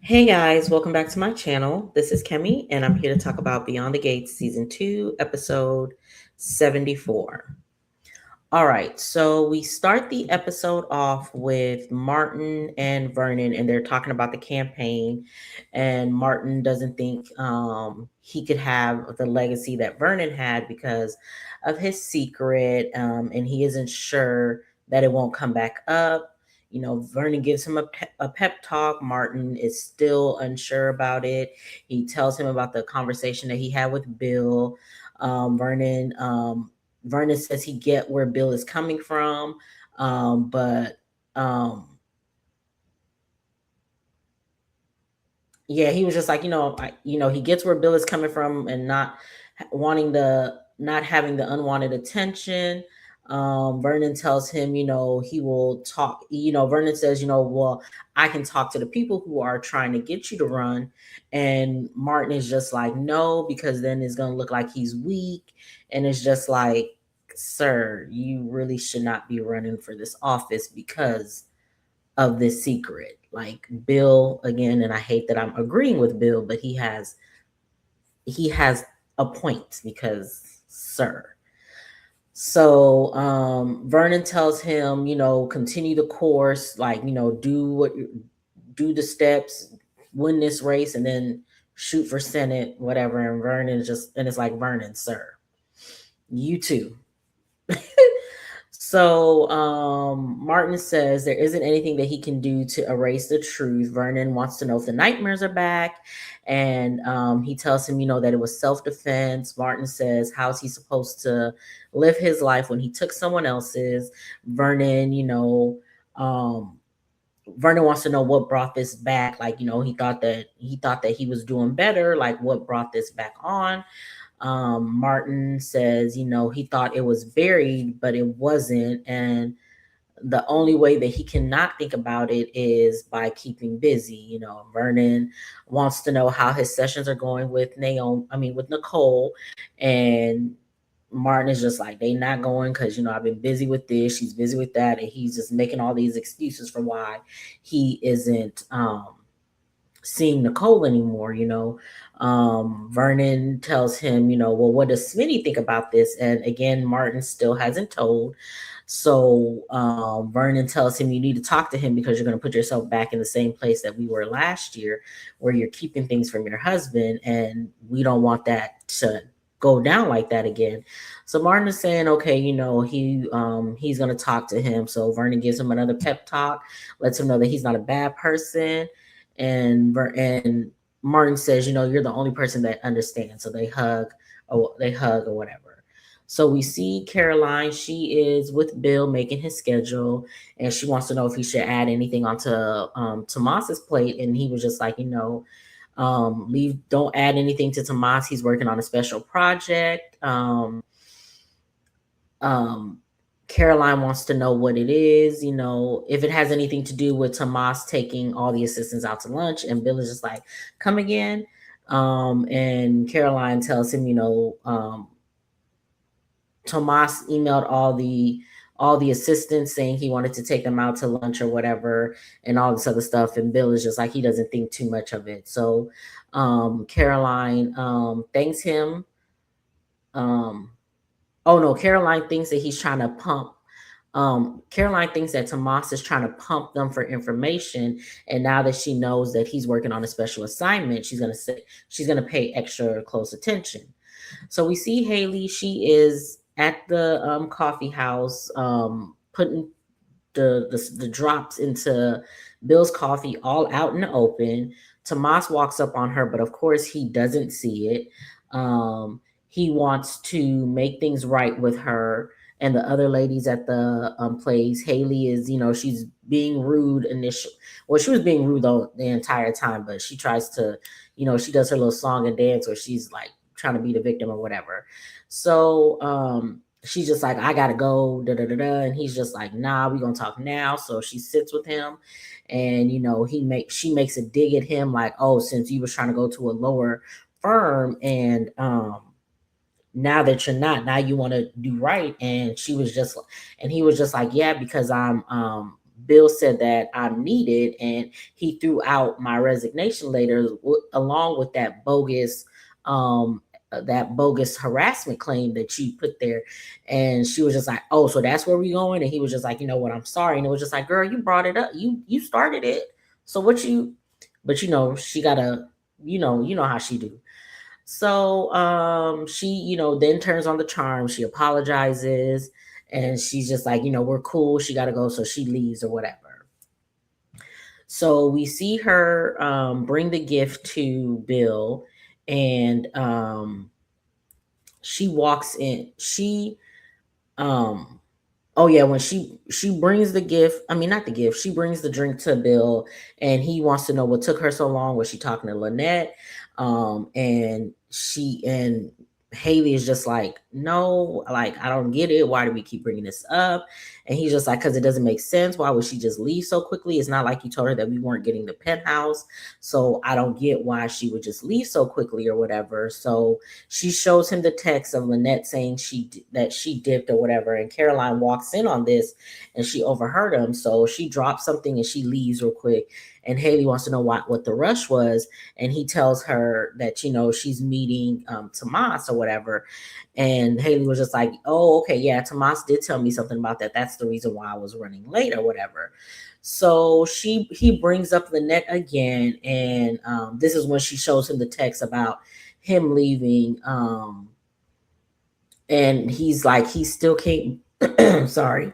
Hey guys, welcome back to my channel. This is Kemi, and I'm here to talk about Beyond the Gates Season 2, Episode 74. All right, so we start the episode off with Martin and Vernon, and they're talking about the campaign. And Martin doesn't think he could have the legacy that Vernon had because of his secret, and he isn't sure that it won't come back up. Vernon gives him a pep talk. Martin is still unsure about it. He tells him about the conversation that he had with Bill. Vernon says he get where Bill is coming from, but yeah, he was just like, he gets where Bill is coming from and not not having the unwanted attention. Vernon tells him, he will talk. Vernon says, well, I can talk to the people who are trying to get you to run, and Martin is just like, no, because then it's gonna look like he's weak, and it's just like, sir, you really should not be running for this office because of this secret. Like Bill again, and I hate that I'm agreeing with Bill, but he has a point because sir. So Vernon tells him, continue the course, like, do the steps, win this race, and then shoot for Senate, whatever. And it's like, Vernon, sir, you too. So Martin says there isn't anything that he can do to erase the truth. Vernon wants to know if the nightmares are back. And he tells him, that it was self-defense. Martin says, how's he supposed to live his life when he took someone else's? Vernon, Vernon wants to know what brought this back. Like, he thought that he was doing better. Like, what brought this back on? Martin says, he thought it was buried, but it wasn't. And the only way that he cannot think about it is by keeping busy. Vernon wants to know how his sessions are going with with Nicole. And Martin is just like, they not going because, I've been busy with this, she's busy with that. And he's just making all these excuses for why he isn't seeing Nicole anymore. Vernon tells him, well, what does Smitty think about this? And again, Martin still hasn't told. So Vernon tells him, you need to talk to him because you're going to put yourself back in the same place that we were last year, where you're keeping things from your husband, and we don't want that to go down like that again. So Martin is saying, okay, he's going to talk to him. So Vernon gives him another pep talk, lets him know that he's not a bad person. And Martin says, you're the only person that understands. So they hug or whatever. So we see Caroline. She is with Bill making his schedule, and she wants to know if he should add anything onto Tomas's plate. And he was just like, don't add anything to Tomas. He's working on a special project. Um, Caroline wants to know what it is, if it has anything to do with Tomas taking all the assistants out to lunch. And Bill is just like, come again. And Caroline tells him, Tomas emailed all the assistants saying he wanted to take them out to lunch or whatever, and all this other stuff. And Bill is just like, he doesn't think too much of it. So Caroline thanks him. Um, Oh no, Caroline thinks that he's trying to pump. Caroline thinks that Tomas is trying to pump them for information, and now that she knows that he's working on a special assignment, she's gonna pay extra close attention. So we see Hayley. She is at the coffee house, putting the drops into Bill's coffee all out in the open. Tomas walks up on her, but of course he doesn't see it. He wants to make things right with her and the other ladies at the place. Hayley is, she's being rude initially. Well, she was being rude the entire time, but she tries to, she does her little song and dance where she's like trying to be the victim or whatever. So she's just like, I gotta go, da da da da. And he's just like, nah, we gonna talk now. So she sits with him, and she makes a dig at him like, oh, since you was trying to go to a lower firm, and now that you're not, now you want to do right. And he was just like, yeah, because Bill said that I'm needed, and he threw out my resignation later along with um, that bogus harassment claim that you put there. And she was just like, "Oh, so that's where we going?" And he was just like, "You know what? I'm sorry." And it was just like, "Girl, you brought it up. You started it. So what you?" But she gotta, you know how she do. So she, then turns on the charm. She apologizes, and she's just like, we're cool. She got to go, so she leaves or whatever. So we see her bring the gift to Bill, and she walks in. Um Oh yeah, when she brings the gift, I mean not the gift, she brings the drink to Bill, and he wants to know what took her so long. Was she talking to Lynette? And Hayley is just like, no, like I don't get it. Why do we keep bringing this up? And he's just like, because it doesn't make sense. Why would she just leave so quickly? It's not like you told her that we weren't getting the penthouse, so I don't get why she would just leave so quickly or whatever. So she shows him the text of Lynette saying that she dipped or whatever, and Caroline walks in on this, and she overheard him. So she drops something and she leaves real quick. And Hayley wants to know what the rush was, and he tells her that she's meeting Tomas or whatever. And Hayley was just like, "Oh, okay, yeah, Tomas did tell me something about that. That's the reason why I was running late or whatever." So he brings up Lynette again, and this is when she shows him the text about him leaving. And he's like, he still can't. Sorry,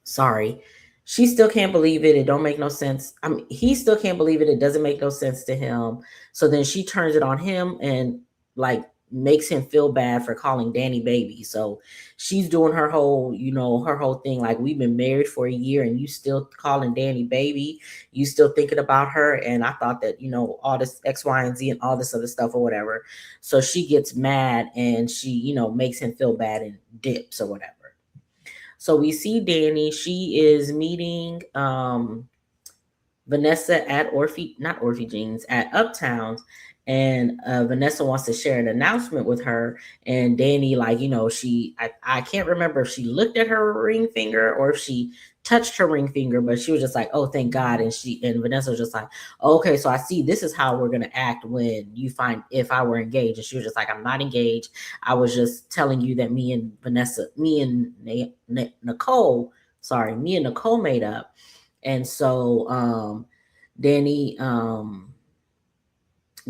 sorry. She still can't believe it. It don't make no sense. I mean, he still can't believe it. It doesn't make no sense to him. So then she turns it on him and like makes him feel bad for calling Danny baby. So she's doing her whole thing. Like, we've been married for a year and you still calling Danny baby. You still thinking about her. And I thought that, all this X, Y, and Z and all this other stuff or whatever. So she gets mad and she, makes him feel bad and dips or whatever. So we see Danny. She is meeting Vanessa at not Orphe Jeans, at Uptowns. And Vanessa wants to share an announcement with her. And Danny, like, I can't remember if she looked at her ring finger or if she touched her ring finger, but she was just like, "Oh, thank God." And Vanessa was just like, "Oh, okay, so I see this is how we're gonna act when you find if I were engaged." And she was just like, "I'm not engaged. I was just telling you that me and Nicole made up." And so Danny um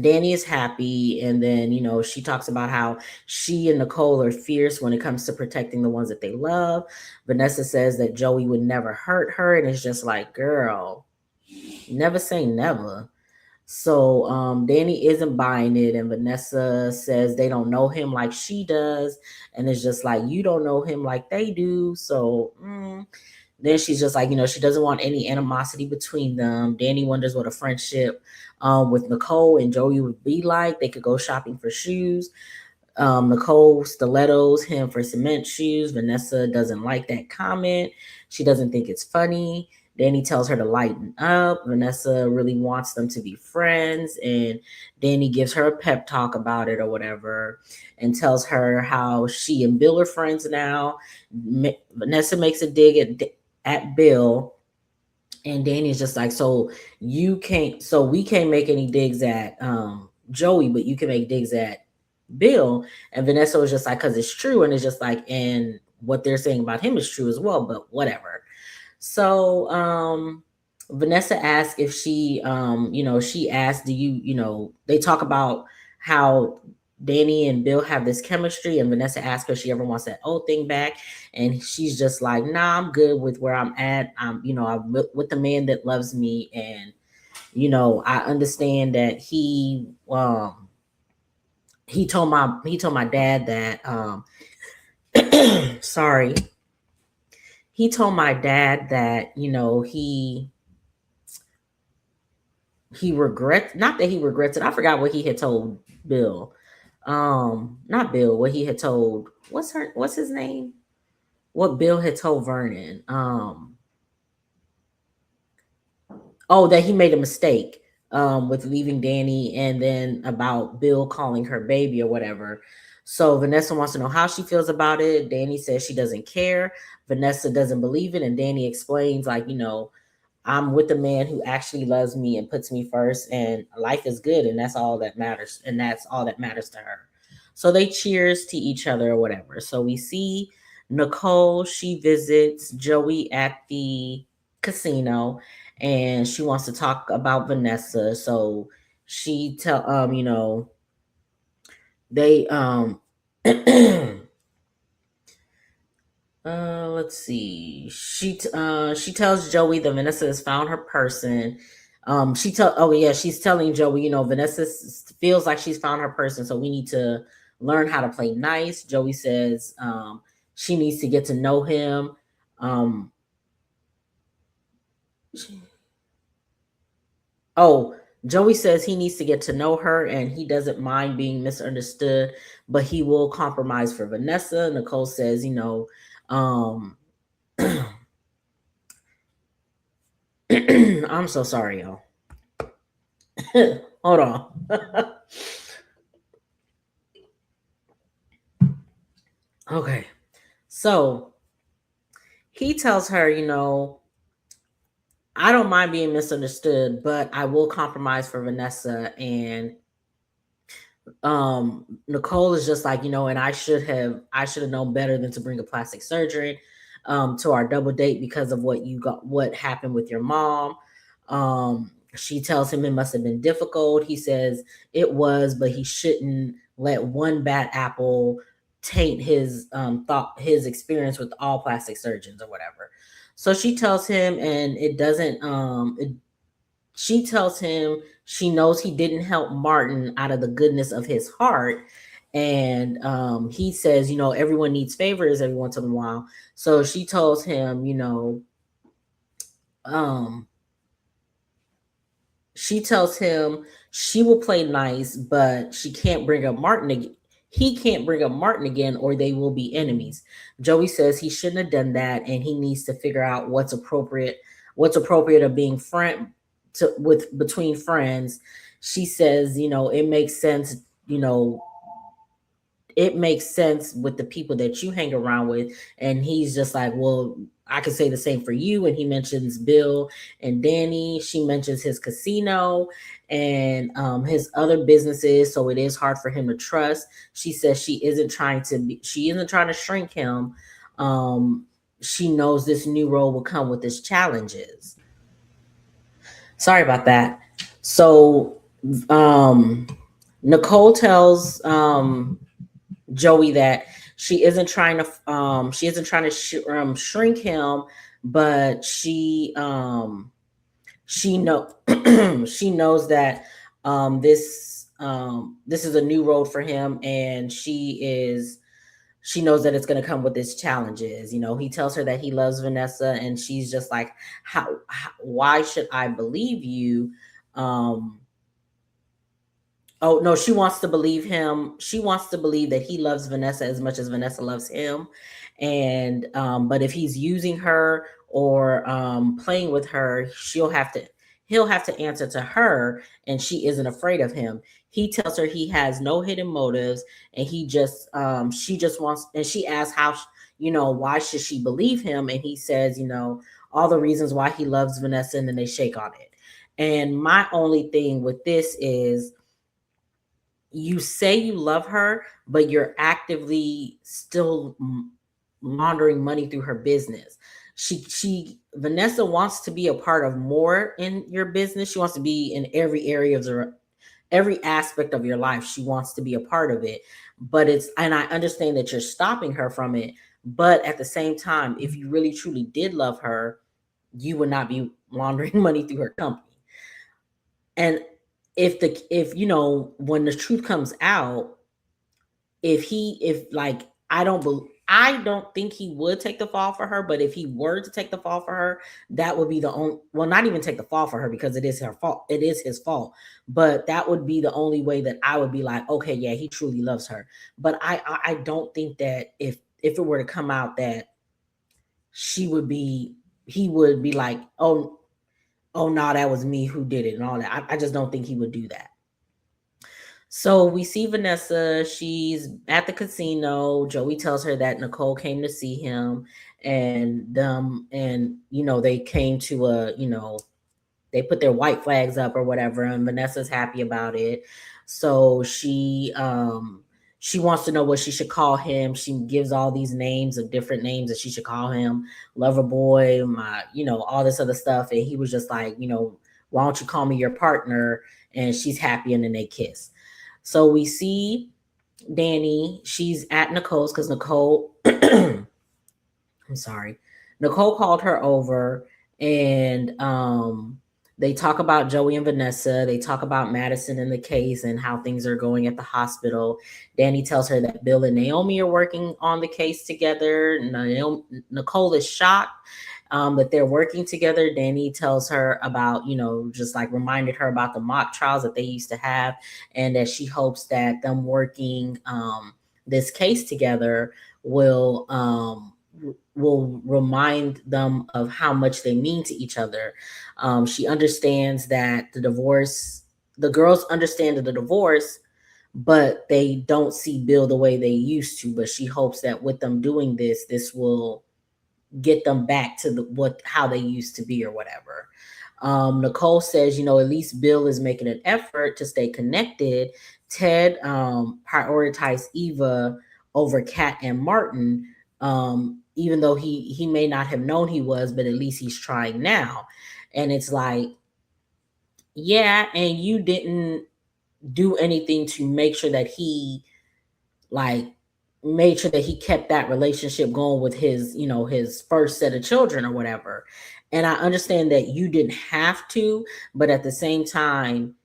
Danny is happy, and then she talks about how she and Nicole are fierce when it comes to protecting the ones that they love. Vanessa says that Joey would never hurt her, and it's just like, girl, never say never. So Danny isn't buying it, and Vanessa says they don't know him like she does, and it's just like, you don't know him like they do. So then she's just like, she doesn't want any animosity between them. Danny wonders what a friendship with Nicole and Joey would be like. They could go shopping for shoes. Nicole stilettos him for cement shoes. Vanessa doesn't like that comment. She doesn't think it's funny. Danny tells her to lighten up. Vanessa really wants them to be friends. And Danny gives her a pep talk about it or whatever, and tells her how she and Bill are friends now. Vanessa makes a dig at Bill, and Danny's just like, so we can't make any digs at Joey, but you can make digs at Bill. And Vanessa was just like, because it's true. And it's just like, and what they're saying about him is true as well, but whatever. So Vanessa asked if she asked, do they talk about how Danny and Bill have this chemistry, and Vanessa asked her if she ever wants that old thing back. And she's just like, nah, I'm good with where I'm at. I'm with the man that loves me. And, I understand that he told my dad that sorry, he told my dad that he regrets, not that he regrets it. I forgot what he had told Bill. Not Bill, what he had told, what's his name? What Bill had told Vernon. Oh, that he made a mistake with leaving Danny, and then about Bill calling her baby or whatever. So Vanessa wants to know how she feels about it. Danny says she doesn't care. Vanessa doesn't believe it, and Danny explains, like, I'm with a man who actually loves me and puts me first, and life is good, and that's all that matters, and that's all that matters to her. So they cheers to each other or whatever. So we see Nicole. She visits Joey at the casino, and she wants to talk about Vanessa. So she tell they let's see. She tells Joey that Vanessa has found her person. She's telling Joey, Vanessa feels like she's found her person, so we need to learn how to play nice. Joey says she needs to get to know him. Um, oh, Joey says he needs to get to know her and he doesn't mind being misunderstood, but he will compromise for Vanessa. Nicole says, um, I'm so sorry, y'all. Hold on. Okay. So he tells her, I don't mind being misunderstood, but I will compromise for Vanessa. And Nicole is just like, and I should have known better than to bring a plastic surgeon to our double date because of what happened with your mom. She tells him it must have been difficult. He says it was, but he shouldn't let one bad apple taint his experience with all plastic surgeons or whatever. So she tells him, and it doesn't she tells him she knows he didn't help Martin out of the goodness of his heart. And he says, everyone needs favors every once in a while. So she tells him, um, she tells him she will play nice, but she can't bring up Martin again. He can't bring up Martin again, or they will be enemies. Joey says he shouldn't have done that, and he needs to figure out what's appropriate of being friend to with between friends. She says, it makes sense, you know, it makes sense with the people that you hang around with. And he's just like, well, I could say the same for you. And he mentions Bill and Danny. She mentions his casino and his other businesses. So it is hard for him to trust. She says she isn't trying to shrink him. Um, she knows this new role will come with its challenges. Sorry about that. So um, Nicole tells Joey that she isn't trying to shrink him, but she know she knows that this is a new road for him, and she knows that it's going to come with its challenges. He tells her that he loves Vanessa, and she's just like, how why should I believe you? um Oh no, she wants to believe him. She wants to believe that he loves Vanessa as much as Vanessa loves him. And but if he's using her or playing with her, he'll have to answer to her, and she isn't afraid of him. He tells her he has no hidden motives, and she just wants, and she asks why should she believe him, and he says, all the reasons why he loves Vanessa, and then they shake on it. And my only thing with this is, you say you love her, but you're actively still laundering money through her business. Vanessa wants to be a part of more in your business. She wants to be in every area of every aspect of your life. She wants to be a part of it. And I understand that you're stopping her from it. But at the same time, if you really truly did love her, you would not be laundering money through her company. And if when the truth comes out, if like I don't think he would take the fall for her, but if he were to take the fall for her, that would be the only, well, not even take the fall for her, because it is her fault. It is his fault. But that would be the only way that I would be like, okay, yeah, he truly loves her. But I don't think that if it were to come out that she would be he would be like, oh no, that was me who did it and all that. I just don't think he would do that. So we see Vanessa. She's at the casino. Joey tells her that Nicole came to see him, and they came to they put their white flags up or whatever, and Vanessa's happy about it. So she wants to know what she should call him. She gives all these names of different names that she should call him, lover boy, all this other stuff. And he was just like, why don't you call me your partner? And she's happy, and then they kiss. So we see Danny. She's at Nicole's because Nicole I'm sorry. Nicole called her over, and they talk about Joey and Vanessa. They talk about Madison and the case and how things are going at the hospital. Danny tells her that Bill and Naomi are working on the case together. Nicole is shocked that they're working together. Danny tells her about, just like reminded her about the mock trials that they used to have, and that she hopes that them working this case together will remind them of how much they mean to each other. She understands that the girls understand the divorce, but they don't see Bill the way they used to. But she hopes that with them doing this will get them back to how they used to be or whatever. Nicole says, at least Bill is making an effort to stay connected. Ted prioritized Eva over Kat and Martin, even though he may not have known he was, but at least he's trying now. And it's like, yeah, and you didn't do anything to make sure that he like made sure that he kept that relationship going with his first set of children or whatever. And I understand that you didn't have to, but at the same time,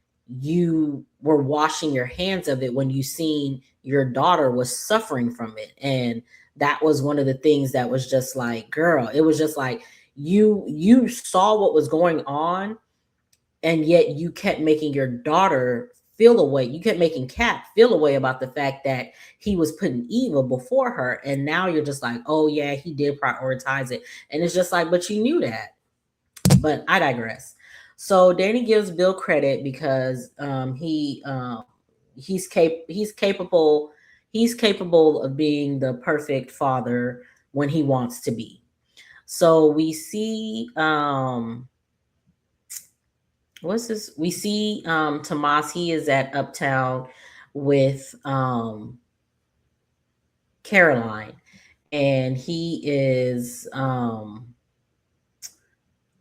you were washing your hands of it when you seen your daughter was suffering from it. And that was one of the things that was just like, girl, it was just like you saw what was going on, and yet you kept making your daughter feel a way. You kept making Kat feel a way about the fact that he was putting Eva before her, and now you're just like, oh yeah, he did prioritize it, and it's just like, but you knew that. But I digress. So Danny gives Bill credit because he's capable of being the perfect father when he wants to be. So we see what's this? We see Tomas. He is at Uptown with Caroline, and he is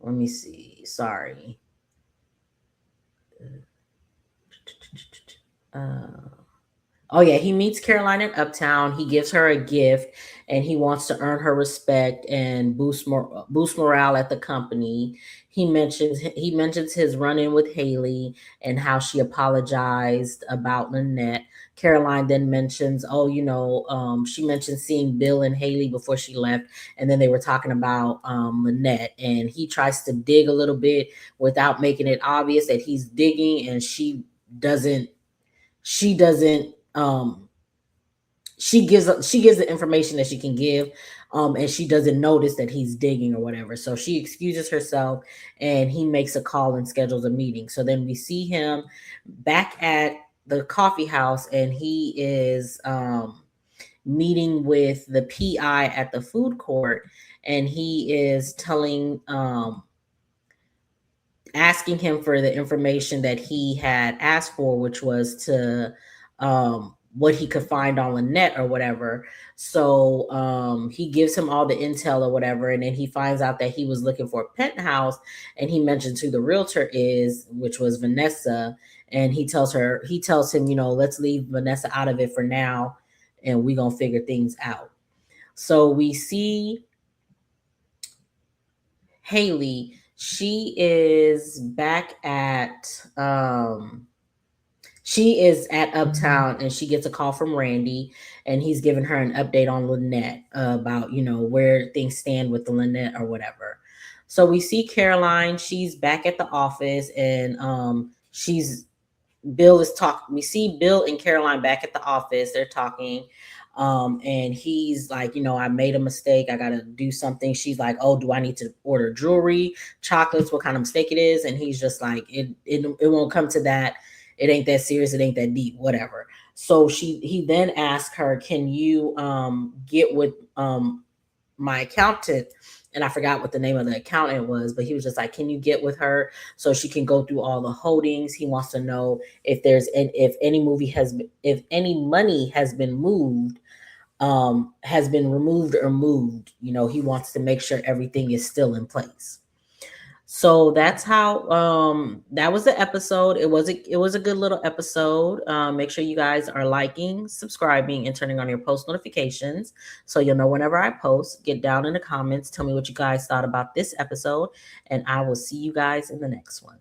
let me see. Sorry. Uh, Oh yeah, he meets Caroline at Uptown. He gives her a gift, and he wants to earn her respect and boost morale at the company. He mentions his run-in with Hayley and how she apologized about Lynette. Caroline then mentions, she mentioned seeing Bill and Hayley before she left, and then they were talking about Lynette, and he tries to dig a little bit without making it obvious that he's digging, and doesn't she doesn't she gives the information that she can give, and she doesn't notice that he's digging or whatever, so she excuses herself, and he makes a call and schedules a meeting. So then we see him back at the coffee house, and he is meeting with the PI at the food court, and he is asking him for the information that he had asked for, which was to what he could find on Lynette or whatever. So he gives him all the intel or whatever, and then he finds out that he was looking for a penthouse, and he mentions who the realtor is, which was Vanessa. And he tells him, let's leave Vanessa out of it for now, and we gonna figure things out. So we see Hayley. She is back at she is at Uptown, and she gets a call from Randy, and he's giving her an update on Lynette, about where things stand with the Lynette or whatever. So we see Caroline. She's back at the office, and she's Bill is talking. We see Bill and Caroline back at the office. They're talking. And he's like, I made a mistake. I gotta do something. She's like, oh, do I need to order jewelry, chocolates, what kind of mistake it is? And he's just like, it won't come to that. it ain't that serious, it ain't that deep, whatever. So he then asked her, can you get with my accountant? And I forgot what the name of the accountant was, but he was just like, can you get with her so she can go through all the holdings? He wants to know if if any if any money has been moved, has been removed or moved. He wants to make sure everything is still in place. So that's how that was the episode. It was a good little episode. Make sure you guys are liking, subscribing, and turning on your post notifications so you'll know whenever I post. Get down in the comments, tell me what you guys thought about this episode, and I will see you guys in the next one.